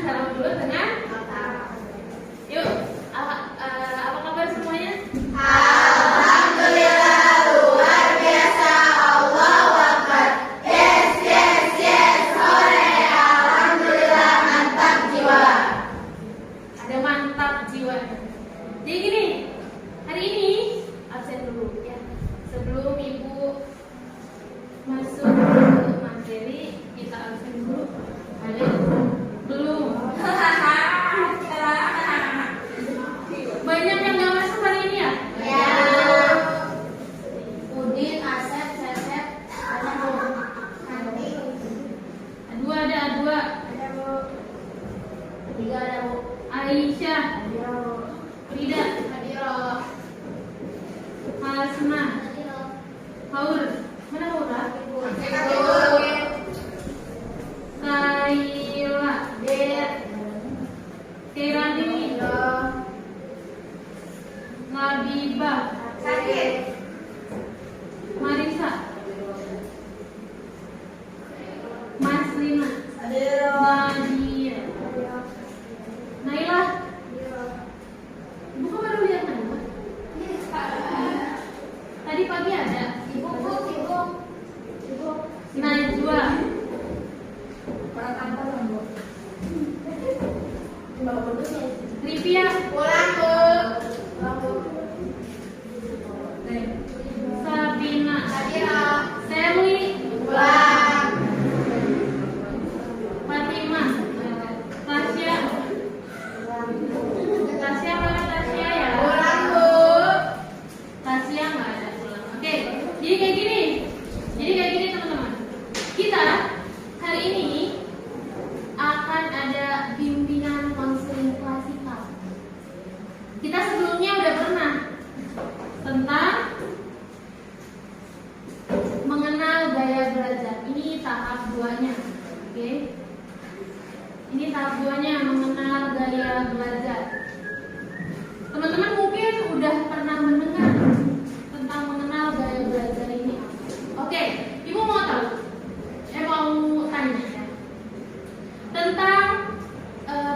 salam dulu dengan yuk. Apa kabar semuanya? Alhamdulillah, luar biasa, Allahu Akbar. Yes, sore. Alhamdulillah, mantap jiwa. Ada mantap jiwa. Jadi gini, hari ini absen dulu ya. Sebelum ibu masuk ke materi, kita absen dulu. Ada belum? Banyak yang nggak masuk hari ini ya? Ya. Udin, Asep, Sesep, ada Bu. Nanti Ada dua. ada Bu. Tiga ada Bu. Aisyah, Ada Bu. Frida, Hadiro. Hasna, Hadiro. Haur. Mana Haura? Ibu. Kaila, Kirani, Nabibah, Sakit. Marisa, Maslina, Hadiro. Nadia, Naila. Ibu kok baru lihat Naila? Tadi pagi ada. Ibu. Najwa, Orang kantor Bu. Ripia, Pulang Bu. Sabina, Hadiro. Sherly, Pulang. Fatimah, Tasya. Tasya mana Tasya ya? Pulang Bu. Tasya nggak ada pulang. Oke, jadi kayak gini. Teman-teman. Kita hari ini akan ada bimbingan konseling klasikal. Kita sebelumnya udah pernah tentang mengenal gaya belajar. Ini tahap 2-nya. Oke. Ini tahap 2-nya, mengenal gaya belajar. Teman-teman mungkin udah pernah mendengar tentang mengenal gaya belajar ini. Oke, Ibu mau tahu? Mau tanya ya tentang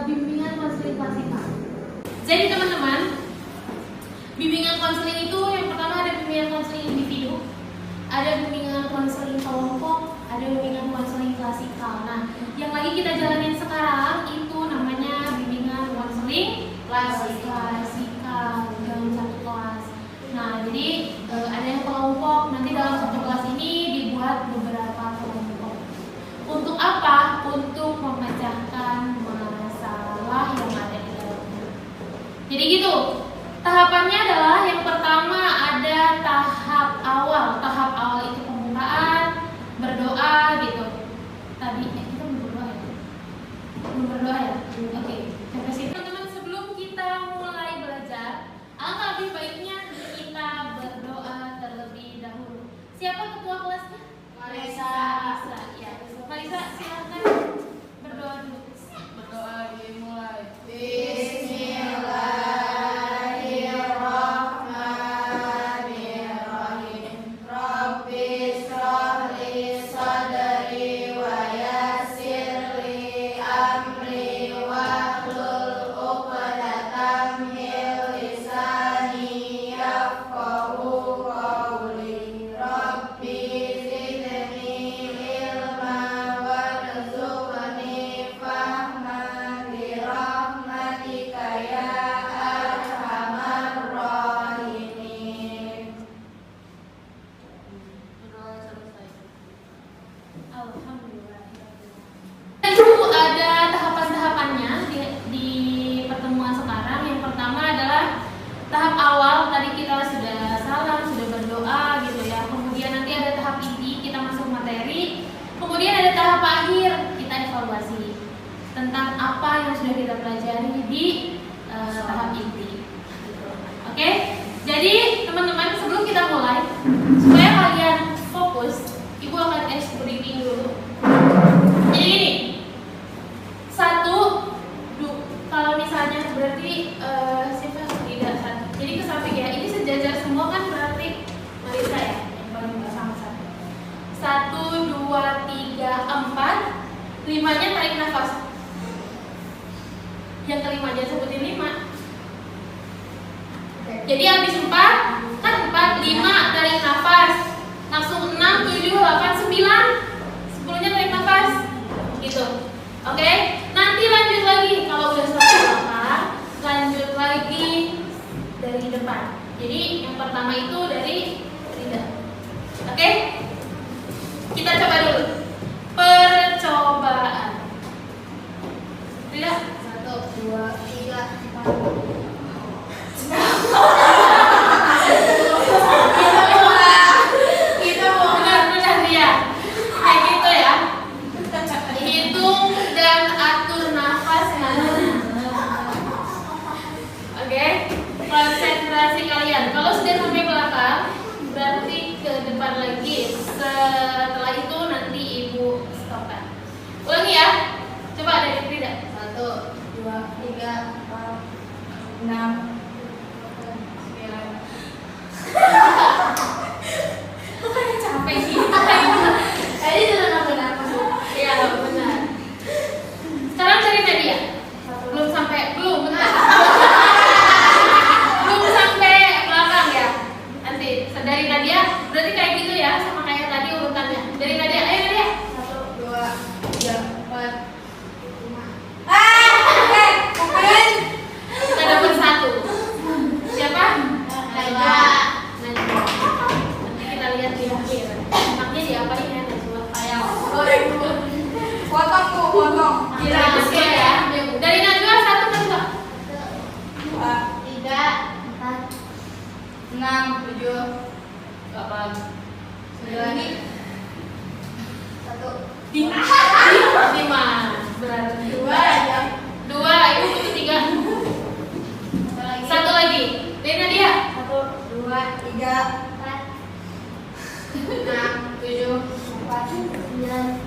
bimbingan konseling klasikal. Jadi teman-teman, bimbingan konseling itu yang pertama ada bimbingan konseling individu, ada bimbingan konseling kelompok, ada bimbingan konseling klasikal. Nah, yang lagi kita jalanin sekarang itu namanya bimbingan konseling klasikal dalam satu kelas. Nah, jadi ada yang kelompok. Nanti dalam satu kelas ini dibuat beberapa kelompok. Untuk apa? Untuk memecahkan masalah yang ada di dalamnya. Jadi gitu. Tahapannya adalah yang pertama ada tahap awal. Tahap awal itu pembukaan, berdoa gitu. Tadi kita belum berdoa ya? Belum berdoa ya? Oke. Sampai situ teman-teman, sebelum kita mulai belajar, alangkah lebih baiknya kita berdoa terlebih dahulu. Siapa ketua kelasnya? Marisa. Ya. Marisa, silakan berdoa dulu. Berdoa dimulai. Bismillahirrahmanirrahim. Rabbi shrah li sadri wa yassir li amri wahlul 'uqdatam min lisani yafqahu qawli. Rabbi zidni ilma warzuqni fahman bi rahmatika ya arhamar rahimin. Berdoa selesai. Alhamdulillah. Itu ada tahapan-tahapannya di pertemuan sekarang. Yang pertama adalah tahap awal. Tadi kita sudah salam, sudah berdoa gitu ya. Kemudian nanti ada tahap inti, kita masuk materi. Kemudian ada tahap akhir, kita evaluasi tentang apa yang sudah kita pelajari di tahap inti. Gitu. Oke? Jadi teman-teman, sebelum kita mulai, supaya kalian fokus, Ibu akan tes briefing dulu. Jadi gini, kalau misalnya berarti siapa tidak satu. Jadi ke samping ya, ini sejajar semua kan berarti Marisa ya, yang paling bersama satu. 1, 2, 3, 4, 5-nya tarik nafas. Yang kelima aja sebutin 5. Jadi habis 4, kan 4, 5 tarik nafas. Langsung 6, 7, 8, 9. 10-nya tarik nafas. Gitu. Oke? Nanti lanjut lagi. Kalau udah selesai belakang, lanjut lagi dari depan. Jadi yang pertama itu dari Frida. Oke? Kita coba dulu. Percobaan. Frida. 1, 2, 3, 4. Benar-benar dia. Kayak gitu ya. Hitung dan atur nafas nadanya. Oke? Konsentrasi kalian. Kalau sudah sampai belakang, berarti ke depan lagi. Setelah itu nanti ibu stopkan. Ulangi ya. Coba dari Frida. 1, 2, 3, 4, 6. Bukannya capek sih. Tadi sudah ngambil nafas. Iya benar. Sekarang cari Nadia. Belum sampai, belum benar. Belum sampai belakang ya. Nanti dari Nadia, berarti kayak gitu ya, sama kayak tadi urutannya. Dari Nadia, ayo Nadia. 1, 2, 3, 4, 5. Kita dapat 1. Siapa? Najwa. Najwa. Nanti kita lihat di akhir. Enaknya diapain ya Najwa? Ayo, potong Bu, potong. Kira oke ya. Dari Najwa 1 kan Mbak? 2, 3, 4, 6, 7, 8. 9, 1. 5. Berarti 2 aja. 2, ibu butuh 3. 1 lagi. Dari Nadia. 1, 2, 3, 4, 6, 7, 8, 9.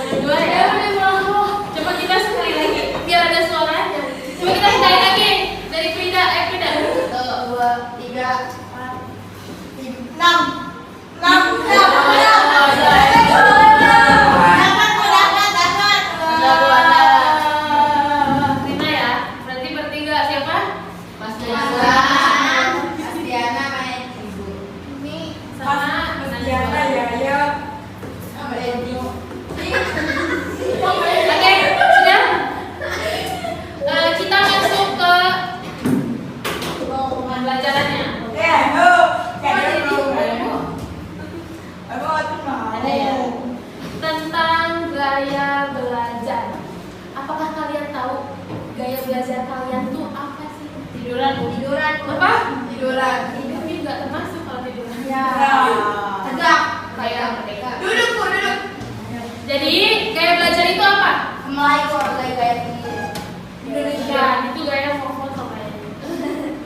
Baru 2 ya. Coba kita sekali lagi biar ada suaranya. Coba kita sekali lagi dari Frida. Frida. 1, 2, 3, 4, 6. Frida ya. Berarti bertiga siapa? Mas Astiana main ibu. Ini sama Najwa. Sama Edi. Oke, sudah. Kita masuk ke pembelajarannya. Ada ya? Tentang gaya belajar. Apakah kalian tahu gaya belajar kalian tuh apa sih? Tiduran. Apa? Tiduran. Tapi nggak termasuk kalau tiduran. Tegak. Kayak merdeka. Duduk Bu, duduk. Jadi gaya belajar itu apa? Melayu gaya tinggi. Indonesia. Itu gaya mau foto kayaknya.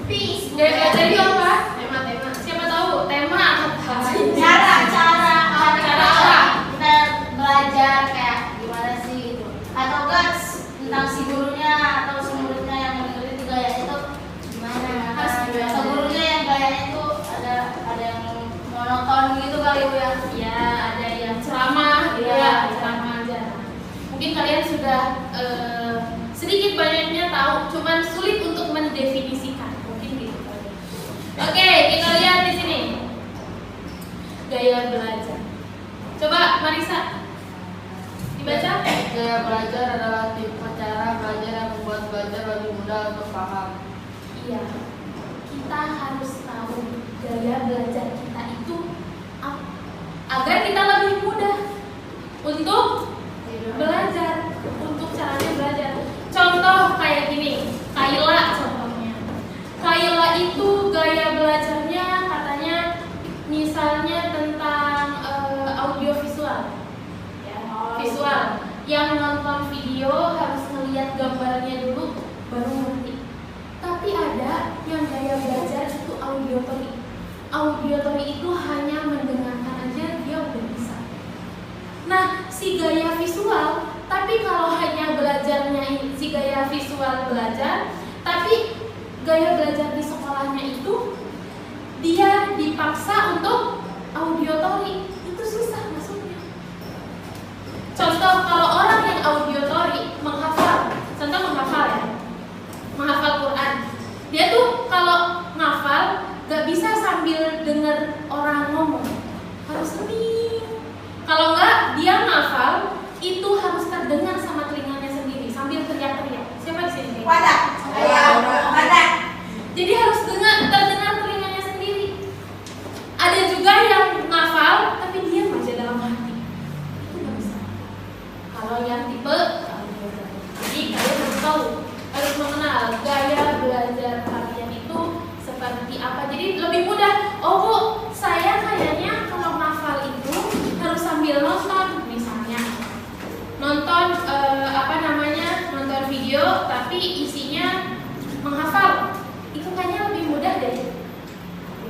Peace. Gaya belajar itu apa? tema. Siapa tahu? Tema apa? Cara apa? kita belajar kayak gimana sih gitu, atau enggak tentang si gurunya atau si muridnya yang mengikuti gayanya itu gimana, atau gurunya yang gayanya itu ada yang monoton gitu kali Bu ya. Ya, ada yang ceramah, gitu ya, ceramah aja. Mungkin kalian sudah sedikit banyaknya tahu, cuman sulit untuk mendefinisikan. Mungkin gitu kali. Oke, kita lihat di sini. Gaya belajar. Coba Marisa dibaca. Gaya belajar adalah tipe cara belajar yang membuat belajar lebih mudah untuk paham. Iya, kita harus tahu gaya belajar kita itu agar kita lebih mudah untuk belajar, untuk caranya belajar. Contoh kayak gini, Kayla contohnya. Kayla itu gaya belajarnya katanya misalnya tentang audiovisual, ya, visual. Yang nonton video harus melihat gambarnya dulu baru ngerti. Tapi ada yang gaya belajar itu auditory. Auditory itu hanya mendengarkan aja dia udah bisa. Nah, si gaya visual, tapi kalau hanya belajarnya si gaya visual belajar, tapi gaya belajar di sekolahnya itu dia dipaksa untuk auditory itu susah masuknya. Contoh kalau orang yang auditory menghafal, contoh menghafal ya, menghafal Quran, dia tuh kalau ngafal gak bisa sambil dengar orang ngomong, harus hening. Kalau enggak dia ngafal itu harus terdengar sama telinganya sendiri sambil teriak-teriak. Siapa di sini? Wadah. Wadah. Jadi harus terdengar telinganya sendiri. Ada juga yang ngafal tapi diam aja dalam hati. Itu nggak bisa. Kalau yang tipe jadi kalian harus tahu, harus mengenal gaya belajar kalian itu seperti apa. Jadi lebih mudah. Oh Bu, saya kayaknya kalau ngafal itu harus sambil nonton, misalnya nonton nonton video tapi isinya menghafal. Itu kayaknya lebih mudah deh.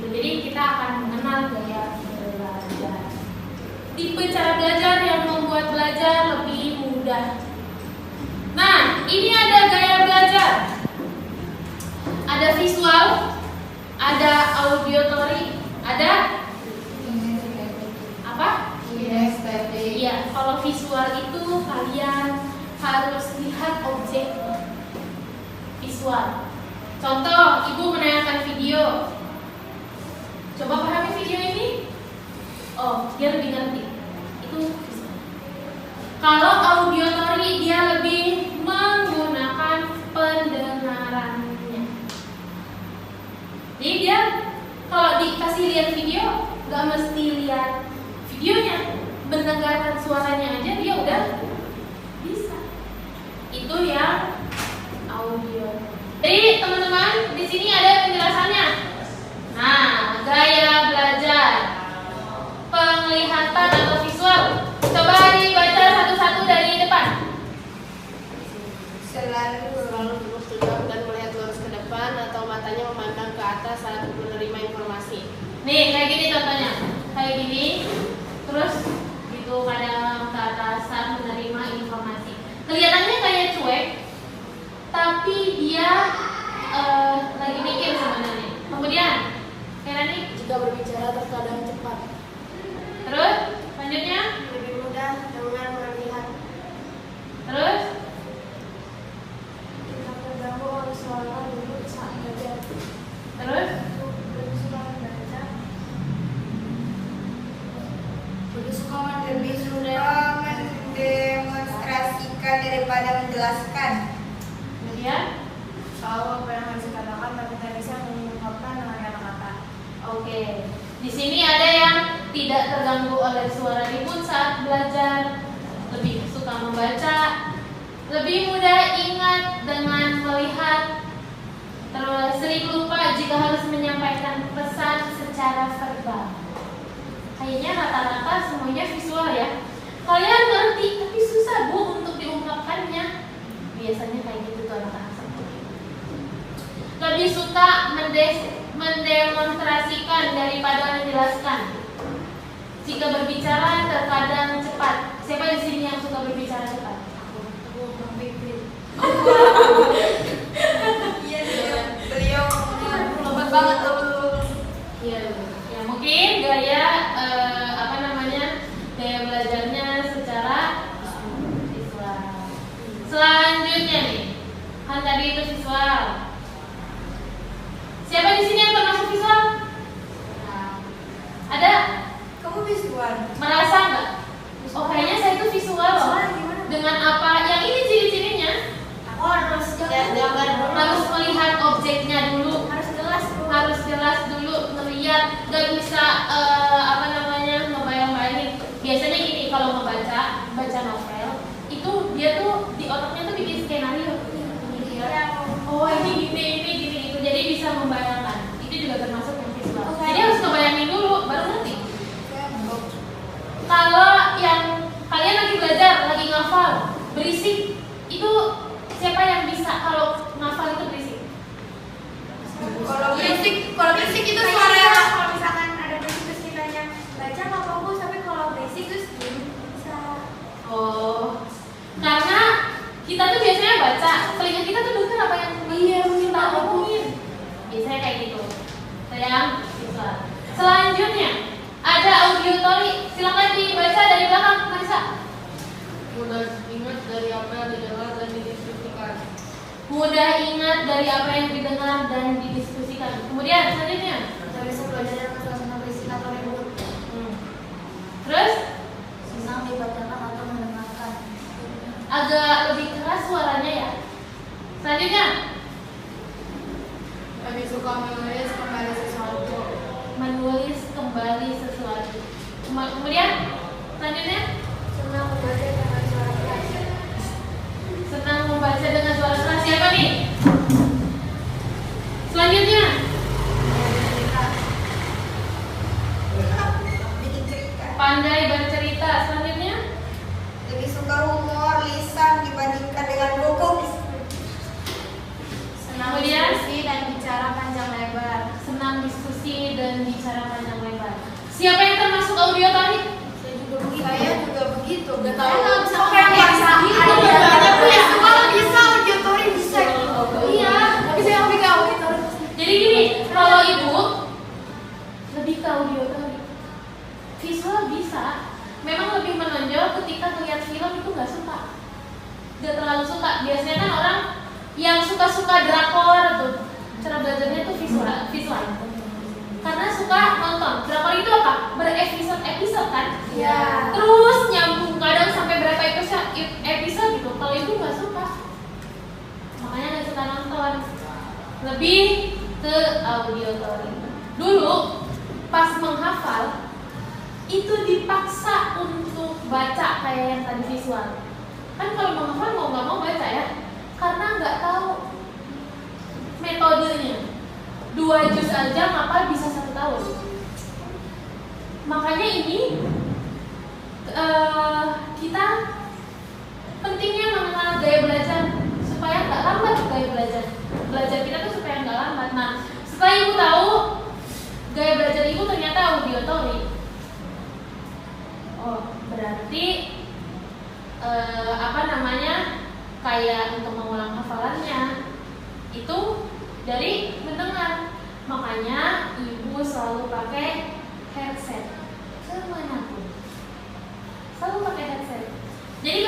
Jadi kita akan mengenal gaya belajar. Tipe cara belajar yang membuat belajar lebih mudah. Nah, ini ada gaya belajar. Ada visual, ada auditory, ada apa? Kinestetik. Iya, kalau visual itu kalian harus lihat objek visual. Contoh, ibu menayangkan video. Coba pahami video ini. Oh, dia lebih ngerti. Itu visual. Kalau auditory dia lebih menggunakan pendengarannya. Jadi dia kalau dikasih lihat video, gak mesti lihat videonya, mendengarkan suaranya aja dia udah bisa. Itu yang audio. Jadi teman-teman di sini ada penjelasannya. Nah, gaya belajar, penglihatan atau visual. Coba dibaca satu-satu dari depan. Selalu duduk tegak dan melihat lurus ke depan atau matanya memandang ke atas saat menerima informasi. Nih, kayak gini contohnya. Kayak gini. Terus gitu kadang ke atas saat menerima informasi. Kelihatannya kayak cuek, tapi dia lagi mikir sebenarnya. Kemudian, kayak ini Jika berbicara terkadang cepat. terus selanjutnya, Lebih mudah dengan melihat. terus Jika terganggu oleh suara duduk saat belajar. terus Lebih suka membaca. Lebih suka mendemonstrasikan daripada menjelaskan. kemudian. Tahu apa yang harus dikatakan tapi tak bisa mengungkapkan dengan kata-kata. Oke, di sini ada yang tidak terganggu oleh suara ribut saat belajar, lebih suka membaca, lebih mudah ingat dengan melihat, terus sering lupa jika harus menyampaikan pesan secara verbal. Kayaknya rata-rata semuanya visual ya. Kalian ngerti tapi susah Bu untuk diungkapkannya. Biasanya kayak gitu tuh anak-anak. Lebih suka mendemonstrasikan daripada menjelaskan. Jika berbicara terkadang cepat. Siapa di sini yang suka berbicara cepat? Aku Bang Fikri. Iya, beliau lambat banget tuh. Iya, ya mungkin gaya gaya belajarnya secara visual. Selanjutnya nih, kan tadi itu visual. Siapa di sini yang termasuk visual? Ada? Kamu visual. Merasa nggak? Oh kayaknya saya itu visual loh. Dengan apa? Yang ini ciri-cirinya Aku harus gambar dulu. harus melihat objeknya dulu. Harus jelas Dulu ngeliat, gak bisa ngebayang-bayangin. Biasanya gini kalau baca novel itu dia tuh di otaknya tuh bikin skenario. Oh ini gini itu jadi bisa membayangkan. Itu juga termasuk yang visual. Jadi harus ngebayangin dulu baru ngerti. Kalau yang kalian lagi belajar, lagi ngafal, berisik, itu siapa yang bisa kalau ngafal itu berisik? Kalau berisik itu suara kalau misalkan ada berisik terus kitanya baca nggak fokus, tapi kalau berisik terus bisa. Oh, karena kita tuh biasanya baca, telinga kita tuh dengar apa yang kita omongin. Biasanya kayak gitu. Itu yang visual. Selanjutnya ada auditory. Silakan dibaca dari belakang, Marisa. Mudah ingat dari apa yang didengar dan didiskusikan. Mudah ingat dari apa yang didengar dan didiskusikan. Kemudian selanjutnya. Bisa belajar dengan suasana berisik atau ribut. Terus Senang dibacakan atau mendengarkan. agak lebih keras suaranya ya. Selanjutnya Lebih suka menulis kembali sesuatu. menulis kembali sesuatu. Kemudian selanjutnya Senang membaca dengan suara keras. senang membaca dengan suara keras. Siapa nih? Selanjutnya Bikin cerita. pandai bercerita. Selanjutnya Lebih suka humor, lisan dibandingkan dengan buku. Senang Kemudian? diskusi dan bicara panjang lebar. senang diskusi dan bicara panjang lebar. Siapa yang termasuk auditory? Saya juga begitu. Gak tahu. Saya nggak bisa Oke, yang bisa. bisa auditory bisa. Iya. Tapi saya lebih ke auditor. Jadi gini, kalau ibu lebih ke auditory. Visual bisa, memang lebih menonjol ketika melihat film itu nggak suka, nggak terlalu suka. Biasanya kan orang yang suka-suka drakor tuh cara belajarnya tuh visual. Karena suka nonton. Drakor itu apa? Berepisode kan? Iya. Terus nyambung kadang sampai berapa episode gitu. Kalau ibu nggak suka, makanya nggak suka nonton. Lebih ke auditory. Dulu pas menghafal itu dipaksa untuk baca kayak yang tadi visual. Kan kalau menghafal mau nggak mau baca ya, karena nggak tahu metodenya. 2 juz aja ngapal bisa 1 tahun. Makanya ini kita pentingnya mengenal gaya belajar supaya nggak lambat gaya belajar kita tuh supaya nggak lambat. Nah, setelah ibu tahu gaya belajar ibu ternyata auditory, oh berarti kayak untuk mengulang hafalannya itu dari mendengar. Makanya ibu selalu pakai headset kemanapun, selalu pakai headset. Jadi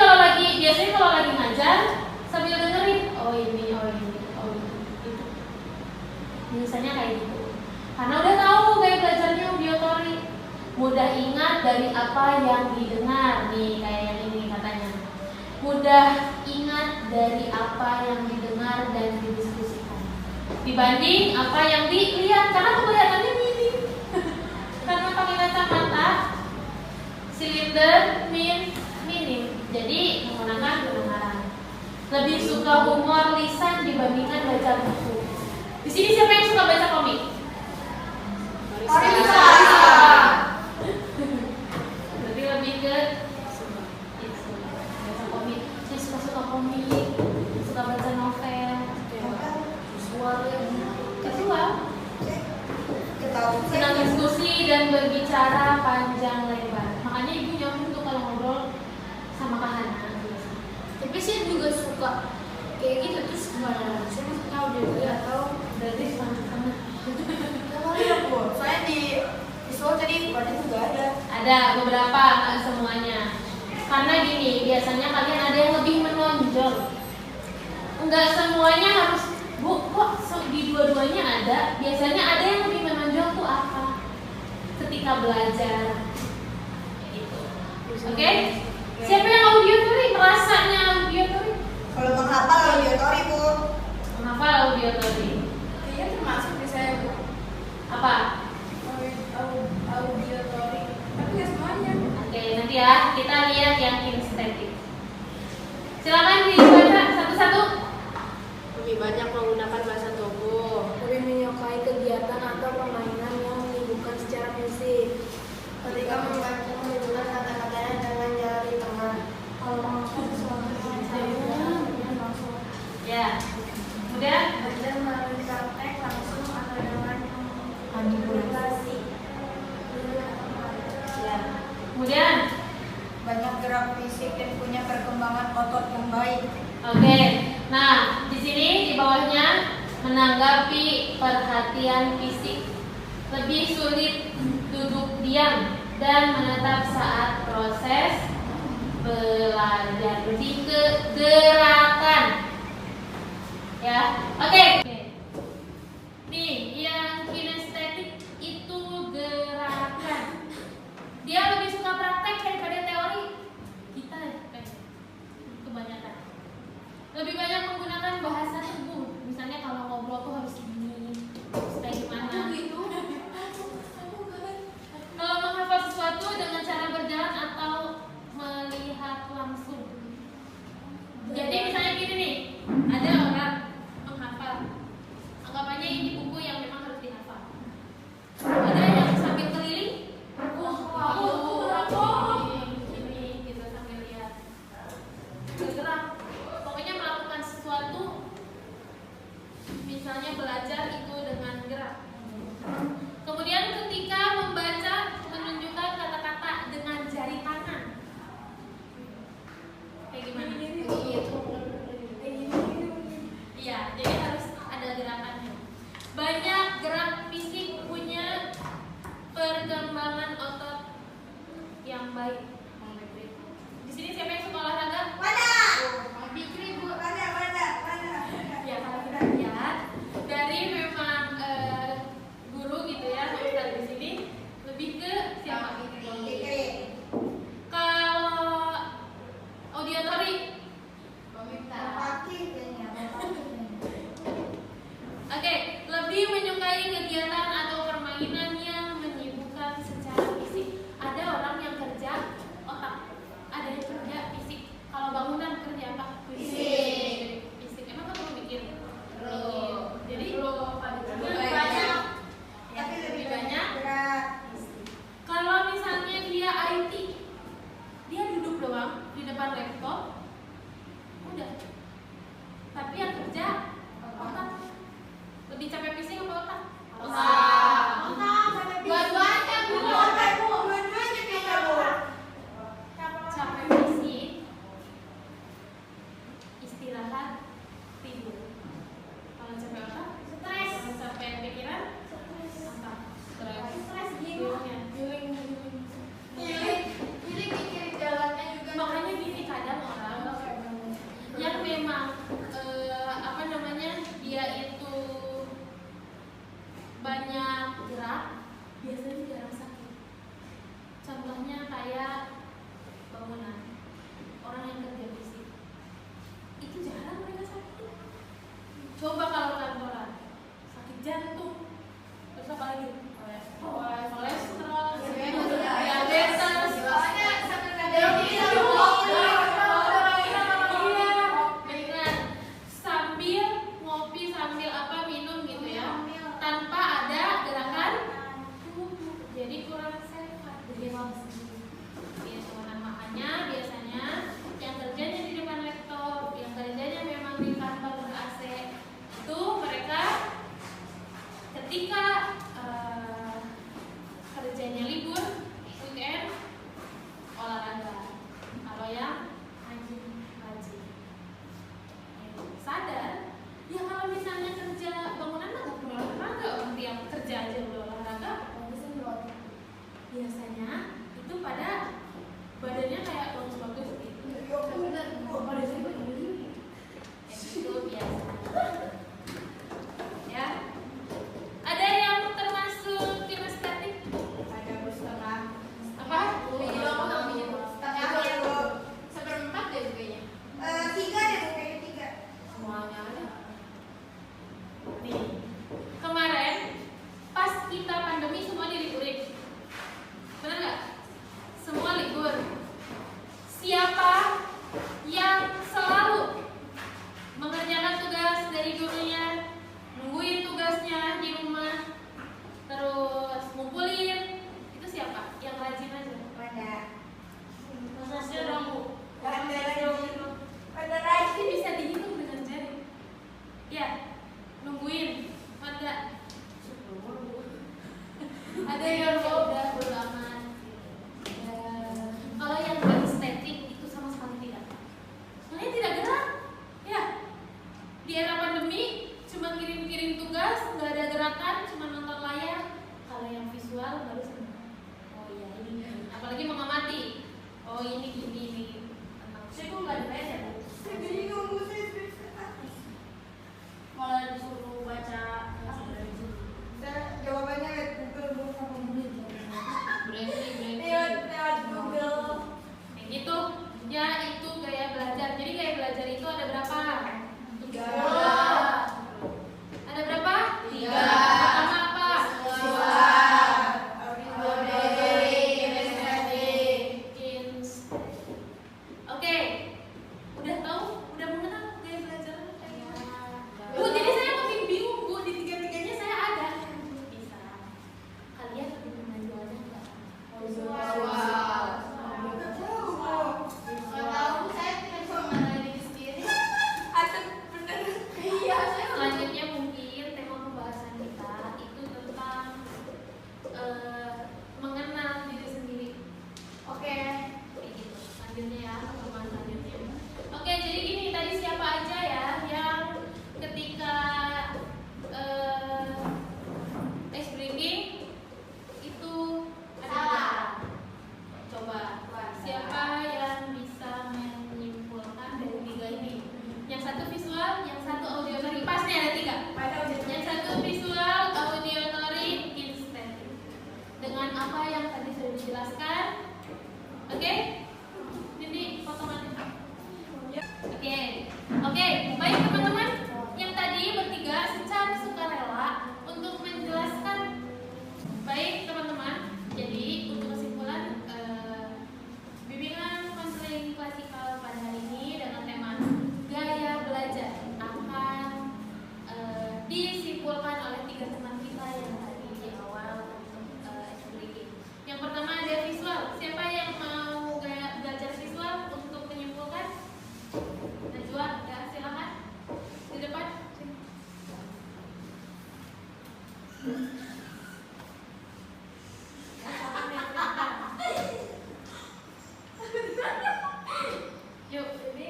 biasanya kalau lagi ngajar sambil dengerin, oh ini itu. Biasanya kayak gitu. Karena udah tahu gaya belajarnya auditory, mudah ingat dari apa yang didengar nih, kayak yang ini katanya. Mudah ingat dari apa yang didengar dan didiskusikan dibanding apa yang dilihat, karena penglihatannya minim. Karena pakai kacamata, silinder minim, jadi menggunakan pendengaran. Lebih suka humor lisan dibandingkan baca buku. Di sini siapa yang suka baca komik? Marisa. Berarti lebih ke baca komik. Saya suka komik, suka baca novel. Visual. Senang diskusi dan berbicara panjang lebar. Makanya ibu nyambung tuh kalau ngobrol sama Kak Hana. Tapi saya juga suka kayak gitu, terus gimana? Saya maksudnya auditory atau Berarti sama-sama. Soalnya di visual tadi pada juga ada. Ada beberapa, nggak semuanya. Karena gini, biasanya kalian ada yang lebih menonjol. Enggak semuanya harus, Bu, kok di dua-duanya ada. Biasanya ada yang lebih menonjol tuh apa? Ketika belajar. Gitu. Oke? Siapa yang auditory? Merasanya auditory? Kalau menghafal auditory, Bu. Menghafal auditory. Kayaknya termasuk di saya, Bu. Apa? Auditory. Tapi nggak semuanya. Oke, nanti ya kita lihat yang kinestetik. Silakan dibaca satu-satu. Lebih banyak menggunakan bahasa tubuh. Lebih menyukai kegiatan atau permainan yang menyibukkan secara fisik. Ketika membaca menggunakan kata-katanya dengan jari tengah. Kalau langsung Ya. Kemudian belajar melalui praktek langsung atau dengan manipulasi. ya. Kemudian Banyak gerak fisik dan punya perkembangan otot yang baik. oke. Nah, di sini di bawahnya menanggapi perhatian fisik. Lebih sulit duduk diam dan menetap saat proses belajar. Berarti gerakan. Ya, oke. Nih, yang kinestetik itu gerakan. Dia lebih suka praktek daripada teori. Kita kebanyakan lebih banyak menggunakan bahasa tubuh. Misalnya kalau ngobrol tuh harus gini, harus kayak gimana. Kalau menghafal sesuatu dengan cara berjalan atau melihat langsung. Jadi misalnya gini nih, ada orang menghafal. Anggapannya ini buku yang memang harus dihafal. Ada yang sambil keliling, ini gitu sambil lihat, bergerak. Pokoknya melakukan sesuatu. Misalnya belajar itu dengan gerak. Kemudian ketika membaca, menunjukkan kata-kata dengan jari tangan. Kayak gimana? Iya, jadi harus ada gerakannya. Banyak gerak fisik punya perkembangan otot yang baik. Di sini siapa yang suka olahraga? Fikri, Bu. Ya, kalau kita lihat dari memang guru gitu ya, Ustaz di sini lebih ke siapa? Kalau auditori, oke, lebih menyukai kegiatan atau permainan yang menyibukkan secara fisik. Ada orang yang kerja otak, ada yang kerja fisik. Kalau bangunan kerja apa? Fisik. Emang kamu mikir? Jadi banyak. Ya, lebih banyak. Kalau misalnya dia IT, dia duduk doang di depan laptop, udah. Tapi yang kerja otak. Lebih capek fisik apa otak? Dua-duanya, Bu. Capek fisik, istirahat, tidur. Kalau capek otak, stres. Kalau capek pikiran, otak. Stres makanya gini, kadang orang yang memang dia itu banyak gerak, biasanya jarang sakit. Contohnya kayak bangunan, orang yang kerja fisik itu jarang mereka sakit. Coba kalau kantoran, sakit jantung, terus apa lagi? Kolesterol, diabetes, sambil ngopi, sambil minum gitu ya, tanpa ada gerakan tubuh, jadi kurang sehat. Gitu. Nah, makanya biasanya yang kerjanya di depan laptop, yang kerjanya memang di kantor ber-AC, itu mereka ketika kerjanya libur, weekend, olahraga. Kalau yang rajin, sadar ya kalau misalnya kerja bangunan mah nggak perlu olahraga, orang yang kerja aja udah olahraga. Biasanya itu pada badannya kayak bagus-bagus gitu. Itu biasa. Ya. Ada yang termasuk kinestetik? Apa? Seperempat deh kayaknya. 3. Semuanya ada. Nih, kemarin pas kita pandemi semua diliburin, benar nggak? Semua libur. Siapa yang selalu mengerjakan tugas dari gurunya, nungguin tugasnya di rumah, terus ngumpulin? Itu siapa? Yang rajin aja. Maksudnya dong, Bu. Pasti bisa dihitung dengan jari. Ya, nungguin. Ada yang udah bodo amat. Kalau yang estetik itu sama sekali tidak. Soalnya tidak gerak. Ya, di era pandemi cuma kirim-kirim tugas, nggak ada gerakan, cuma nonton layar. Kalau yang visual baru senang. Oh iya, ini Oke? Ini potongannya. Oke. Oke, baik teman-teman. Yang tadi bertiga secara sukarela untuk menjelaskan. Baik teman-teman. Jadi untuk kesimpulan bimbingan konseling klasikal pada hari ini dengan tema gaya belajar akan disimpulkan oleh tiga teman kita yang tadi di awal explication. Yang pertama ada visual. Siapa yang mau gaya belajar visual untuk menyimpulkan? Najwa, ya silakan di depan. Yuk. Jadi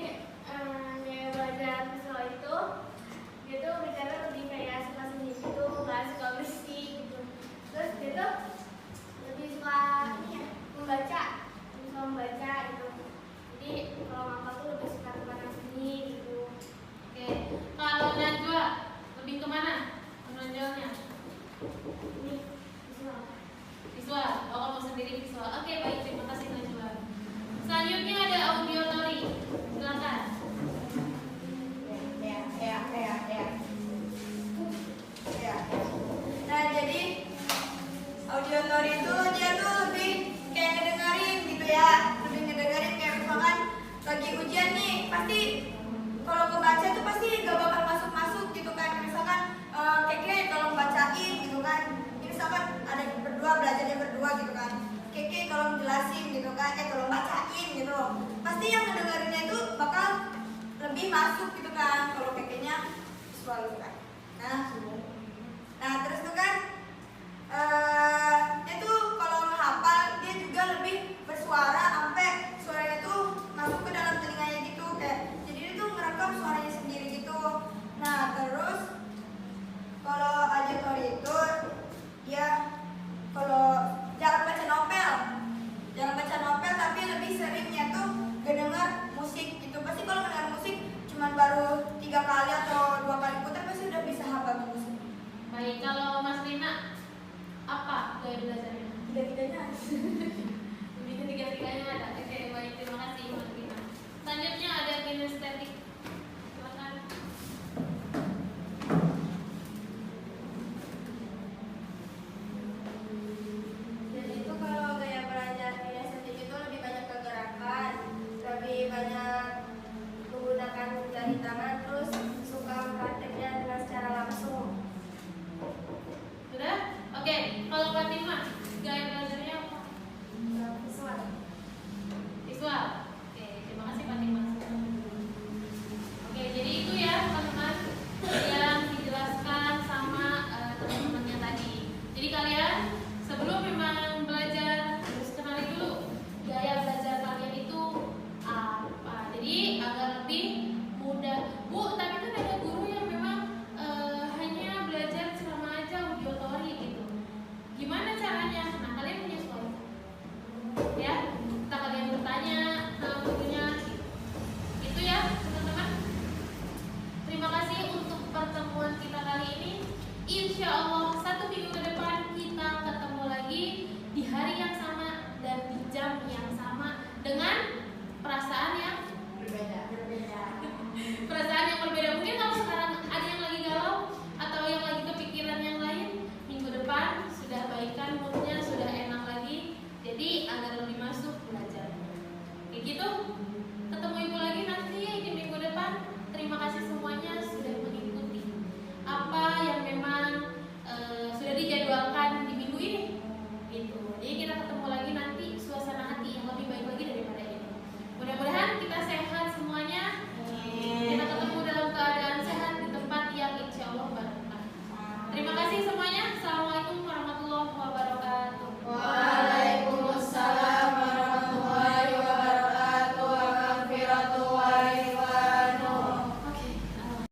gaya belajar visual itu dia tuh bicara lebih kayak suka sendiri gitu, nggak suka bersih gitu. Terus dia tuh lebih suka ini ya, membaca, lebih suka membaca gitu. Jadi kalau ngapal tuh lebih suka tempat yang sunyi gitu. Oke, kalau Najwa lebih kemana menonjolnya? Ini visual. Visual. Oh, kamu sendiri visual. Oke, baik, terima kasih Najwa. Selanjutnya ada audiotori. Silakan. Nah, jadi audiotori itu dia tuh lebih kayak ngedengerin gitu ya, lebih ngedengerin kayak misalkan lagi ujian nih, pasti kalau kebaca tuh pasti gak bakal masuk gitu kan. Misalkan Keke tolong bacain gitu kan. Ini misalkan ada berdua belajarnya berdua gitu kan. Keke tolong jelasin gitu kan, tolong bacain gitu. Pasti yang ngedengerinnya itu bakal lebih masuk gitu kan kalau Kekenya visual gitu kan. Nah terus tuh kan dia tuh kalau menghafal dia juga lebih bersuara sampai suaranya tuh masuk ke dalam telinganya gitu kayak jadi dia tuh merekam suaranya sendiri gitu. Nah terus kalau auditory itu dia kalau jarang baca novel tapi lebih seringnya tuh ngedenger musik gitu. Pasti kalau ngedenger musik cuman baru 3 kali atau 2 kali putar pasti udah bisa hafal musik. Baik, kalau Mas Rina apa gaya belajarnya? Tiga-tiganya Lebih ke tiga-tiganya ada. Oke, baik, terima kasih Mas Rina. Selanjutnya ada kinestetik. Silakan. Jadi itu kalau gaya belajar kinestetik itu lebih banyak kegerakan, lebih banyak menggunakan jari tangan, terus suka prakteknya dengan secara langsung. Sudah? Oke, kalau Fatima gaya belajar